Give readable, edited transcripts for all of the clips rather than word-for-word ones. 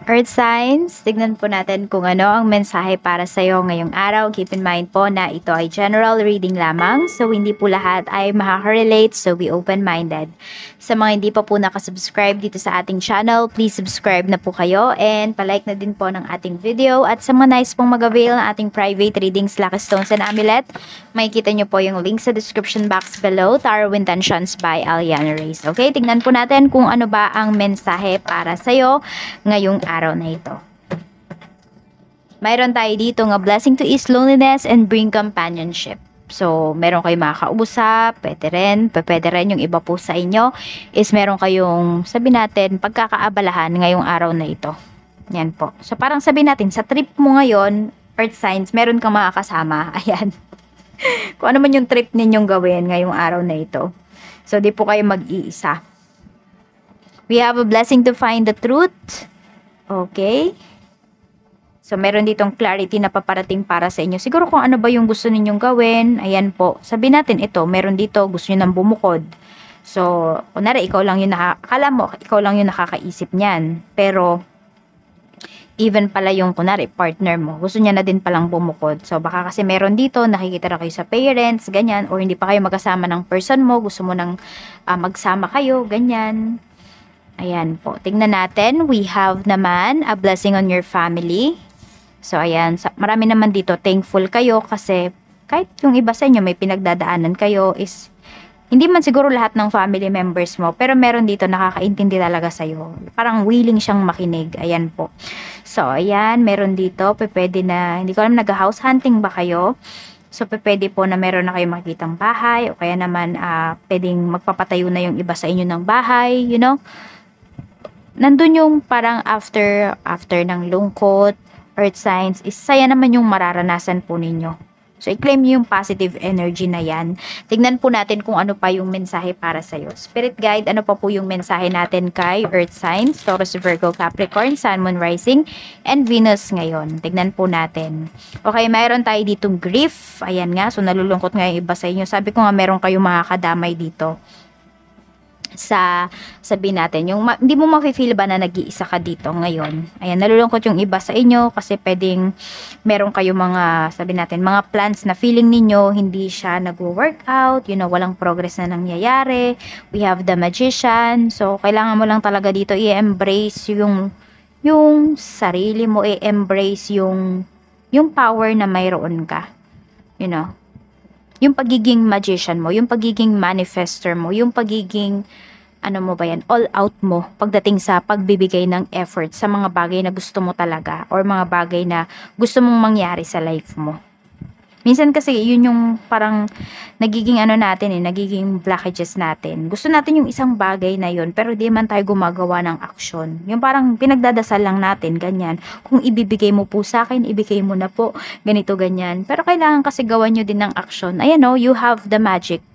Earth signs, tignan po natin kung ano ang mensahe para sa iyo ngayong araw. Keep in mind po na ito ay general reading lamang. So, hindi po lahat ay makaka-relate. So, be open-minded. Sa mga hindi pa po nakasubscribe dito sa ating channel, please subscribe na po kayo. And palike na din po ng ating video. At sa mga nice pong mag-avail ng ating private readings, Lucky Stones and Amulet, makikita nyo po yung link sa description box below. Tarot Intentions by Aliana Reyes. Okay, tignan po natin kung ano ba ang mensahe para sa iyo ngayong araw na ito. Mayroon tayo dito nga blessing to ease loneliness and bring companionship. So, meron kayong makakausap, pwede rin yung iba po sa inyo is meron kayong, sabi natin, pagkakaabalahan ngayong araw na ito. Yan po. So, parang sabi natin, sa trip mo ngayon, Earth signs, meron kang makakasama. Ayan. Kung ano man yung trip ninyong gawin ngayong araw na ito. So, di po kayo mag-iisa. We have a blessing to find the truth. Okay. So, meron ditong clarity na paparating para sa inyo. Siguro kung ano ba yung gusto ninyong gawin, ayan po. Sabi natin ito, meron dito, gusto nyo nang bumukod. So, kunwari, akala mo, ikaw lang yung nakakaisip niyan. Pero, even pala yung, kunwari, partner mo, gusto niya na din palang bumukod. So, baka kasi meron dito, nakikita na kayo sa parents, ganyan, or hindi pa kayo magkasama ng person mo, gusto mo nang magsama kayo, ganyan. Ayan po. Tingnan natin. We have naman a blessing on your family. So, ayan. Marami naman dito. Thankful kayo kasi kahit yung iba sa inyo may pinagdadaanan kayo is hindi man siguro lahat ng family members mo. Pero meron dito nakakaintindi talaga sa'yo. Parang willing siyang makinig. Ayan po. So, ayan. Meron dito. Pwede na, hindi ko alam, nag-house hunting ba kayo? So, pwede po na meron na kayong makikitang bahay. O kaya naman, pwedeng magpapatayo na yung iba sa inyo ng bahay. You know? Nandun yung parang after ng lungkot, earth signs, is saya naman yung mararanasan po ninyo. So, i-claim nyo yung positive energy na yan. Tignan po natin kung ano pa yung mensahe para sa'yo. Spirit guide, ano pa po yung mensahe natin kay earth signs, Taurus, Virgo, Capricorn, Sun, Moon, Rising, and Venus ngayon. Tignan po natin. Okay, mayroon tayo ditong grief. Ayan nga, so nalulungkot nga yung iba sa inyo. Sabi ko nga, meron kayong makakadamay dito. Sabi natin, yung hindi mo mafe-feel ba na nag-iisa ka dito ngayon. Ayan, nalulungkot yung iba sa inyo kasi pwedeng meron kayo mga, sabi natin, mga plans na feeling ninyo hindi siya nag-workout, you know, walang progress na nangyayari. We have the Magician. So, kailangan mo lang talaga dito i-embrace yung sarili mo, i-embrace yung power na mayroon ka. You know, yung pagiging magician mo, yung pagiging manifester mo, yung pagiging, ano mo ba yan, all out mo pagdating sa pagbibigay ng effort sa mga bagay na gusto mo talaga or mga bagay na gusto mong mangyari sa life mo. Minsan kasi yun yung parang nagiging ano natin nagiging blockages natin. Gusto natin yung isang bagay na yun pero di man tayo gumagawa ng aksyon. Yung parang pinagdadasal lang natin, ganyan. Kung ibibigay mo po sa akin, ibigay mo na po, ganito, ganyan. Pero kailangan kasi gawan nyo din ng aksyon. Ayan o, you have the magic.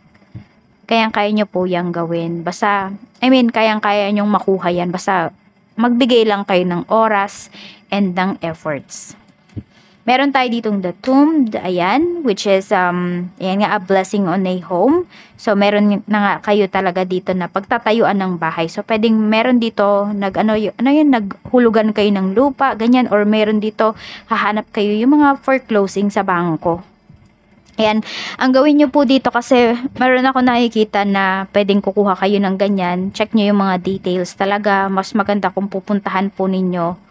Kayang-kaya nyo po yung gawin. Basta, kayang-kaya nyong makuha yan. Basta magbigay lang kayo ng oras and ng efforts. Meron tayo ditong the tomb, ayan, which is, ayan nga, a blessing on a home. So, meron na nga kayo talaga dito na pagtatayuan ng bahay. So, pwedeng meron dito, naghulugan kayo ng lupa, ganyan, or meron dito, hahanap kayo yung mga foreclosing sa bangko. Ayan, ang gawin nyo po dito kasi meron ako nakikita na pwedeng kukuha kayo ng ganyan. Check nyo yung mga details talaga. Mas maganda kung pupuntahan po ninyo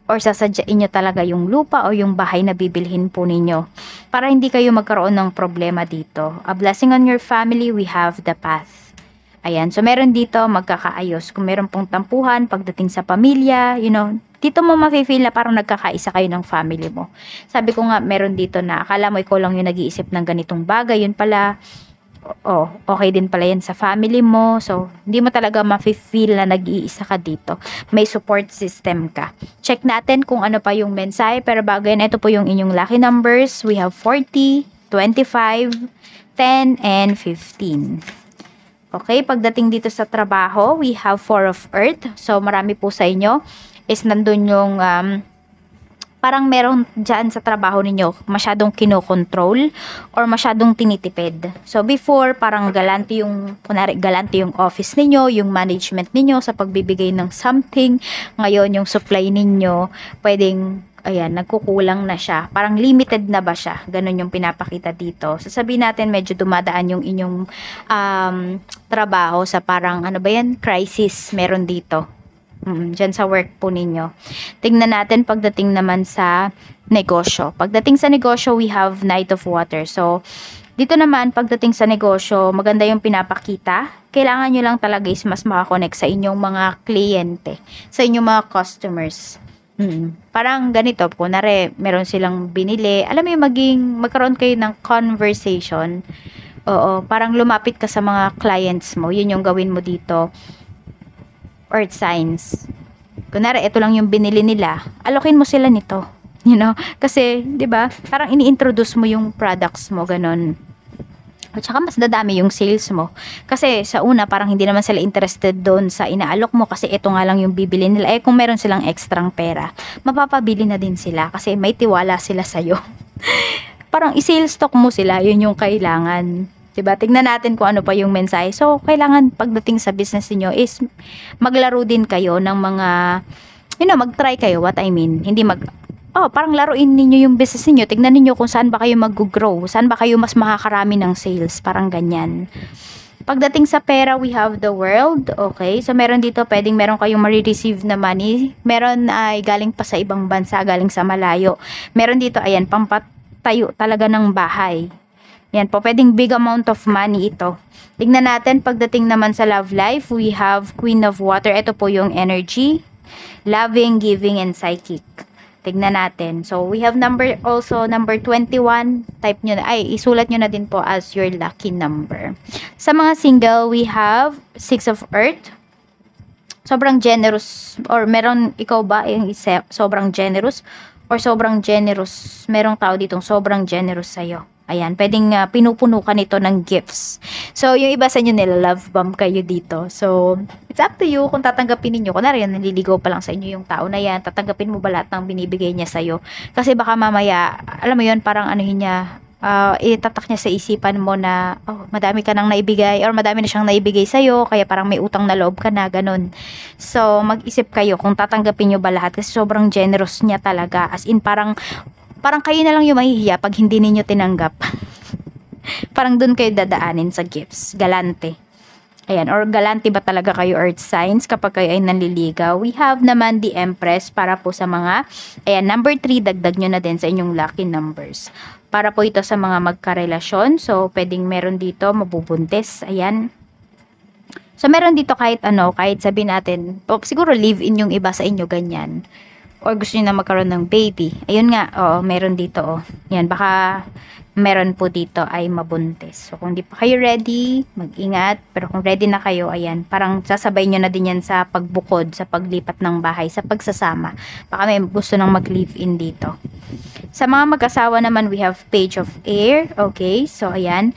or sasadyain nyo talaga yung lupa o yung bahay na bibilhin po ninyo para hindi kayo magkaroon ng problema dito. A blessing on your family, we have the path. Ayan, so meron dito magkakaayos. Kung meron pong tampuhan pagdating sa pamilya, you know, dito mo mafe-feel na parang nagkakaisa kayo ng family mo. Sabi ko nga, meron dito na akala mo ikaw lang yung nag-iisip ng ganitong bagay, yun pala, okay din pala yan sa family mo. So, hindi mo talaga mafe-feel na nag-iisa ka dito. May support system ka. Check natin kung ano pa yung mensahe. Pero bago yan, ito po yung inyong lucky numbers. We have 40, 25, 10, and 15. Okay, pagdating dito sa trabaho, we have 4 of Earth. So, marami po sa inyo is nandun yung parang meron dyan sa trabaho ninyo masyadong kinokontrol or masyadong tinitipid. So before, parang galante yung office ninyo, yung management ninyo sa pagbibigay ng something. Ngayon, yung supply ninyo, pwedeng, ayan, nagkukulang na siya. Parang limited na ba siya? Ganon yung pinapakita dito. Sasabihin natin, medyo dumadaan yung inyong trabaho sa parang, ano ba yan? Crisis meron dito. Dyan sa work po ninyo. Tingnan natin pagdating naman sa negosyo. Pagdating sa negosyo, we have Knight of Water. So, dito naman, pagdating sa negosyo, maganda yung pinapakita. Kailangan nyo lang talaga is mas makakonect sa inyong mga kliyente, sa inyong mga customers. Parang ganito, kunwari, meron silang binili. Alam mo yung magkaroon kayo ng conversation. Oo, parang lumapit ka sa mga clients mo. Yun yung gawin mo dito. Earth signs. Kunwari, ito lang yung binili nila. Alokin mo sila nito. You know? Kasi, di ba, parang ini-introduce mo yung products mo, ganon. At saka mas dadami yung sales mo. Kasi sa una, parang hindi naman sila interested doon sa inaalok mo kasi ito nga lang yung bibili nila. Eh, kung meron silang ekstrang pera, mapapabili na din sila kasi may tiwala sila sa'yo. Parang i-sales stock mo sila, yun yung kailangan. Diba? Tignan natin kung ano pa yung mensahe. So, kailangan pagdating sa business niyo is maglaro din kayo ng mga, mag-try kayo, what I mean. Hindi parang laruin niyo yung business niyo. Tignan niyo kung saan ba kayo mag-grow, saan ba kayo mas makakarami ng sales, parang ganyan. Pagdating sa pera, we have the world. Okay, so meron dito, meron kayong ma-receive na money. Meron ay galing pa sa ibang bansa, galing sa malayo. Meron dito, ayan, pampatayo talaga ng bahay. Yan po, pwedeng big amount of money ito. Tignan natin, pagdating naman sa love life, we have Queen of Water. Ito po yung energy, loving, giving, and psychic. Tignan natin. So, we have number 21. Type nyo na, isulat nyo na din po as your lucky number. Sa mga single, we have 6 of Earth. Sobrang generous. Or meron, ikaw ba, yung sobrang generous? Or sobrang generous? Merong tao ditong sobrang generous sa'yo. Ayan, pwedeng pinupuno ka nito ng gifts. So, yung iba sa inyo nila love bomb kayo dito. So, it's up to you kung tatanggapin ninyo. Kunwari, naliligaw pa lang sa inyo yung tao na yan. Tatanggapin mo ba lahat ng binibigay niya sa'yo? Kasi baka mamaya, alam mo yun, parang niya, itatak niya sa isipan mo na, madami ka nang naibigay or madami na siyang naibigay sa'yo. Kaya parang may utang na loob ka na, ganun. So, mag-isip kayo kung tatanggapin nyo ba lahat. Kasi sobrang generous niya talaga. As in, parang kayo na lang yung mahihiya pag hindi ninyo tinanggap. Parang dun kayo dadaanin sa gifts. Galante. Ayan, or galante ba talaga kayo earth signs kapag kayo ay nanliligaw? We have naman the Empress para po sa mga, ayan, number 3, dagdag nyo na din sa inyong lucky numbers. Para po ito sa mga magkarelasyon. So, pwedeng meron dito, mabubuntis. Ayan. So, meron dito kahit sabihin natin, siguro live-in yung iba sa inyo, ganyan. Or gusto niyo na magkaroon ng baby. Ayun nga, meron dito, Yan, baka meron po dito ay mabuntis. So, kung di pa kayo ready, mag-ingat. Pero kung ready na kayo, ayan, parang sasabay nyo na din yan sa pagbukod, sa paglipat ng bahay, sa pagsasama. Baka may gusto nang mag-live-in dito. Sa mga mag-asawa naman, we have Page of Air. Okay, so ayan.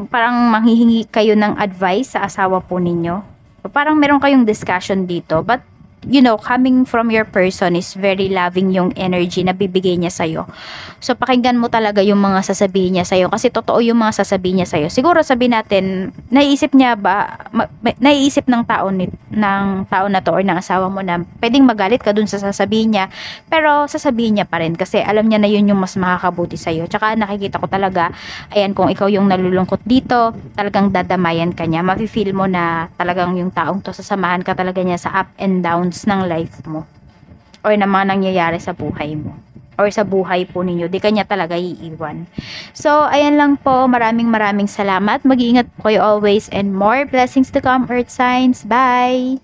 Parang manghihingi kayo ng advice sa asawa po ninyo. Parang meron kayong discussion dito, but coming from your person is very loving yung energy na bibigay niya sa'yo. So, pakinggan mo talaga yung mga sasabihin niya sa'yo kasi totoo yung mga sasabihin niya sa'yo. Siguro sabihin natin, naiisip ng tao na to or ng asawa mo na pwedeng magalit ka dun sa sasabihin niya, pero sasabihin niya pa rin kasi alam niya na yun yung mas makakabuti sa'yo. Tsaka nakikita ko talaga, ayan, kung ikaw yung nalulungkot dito, talagang dadamayan ka niya. Mafe-feel mo na talagang yung taong to, sasamahan ka talaga niya sa up and down ng life mo or na mga nangyayari sa buhay mo or sa buhay po ninyo, di kanya talaga iiwan. So, ayan lang po, maraming salamat, mag-iingat po kayo always and more blessings to come, earth signs. Bye!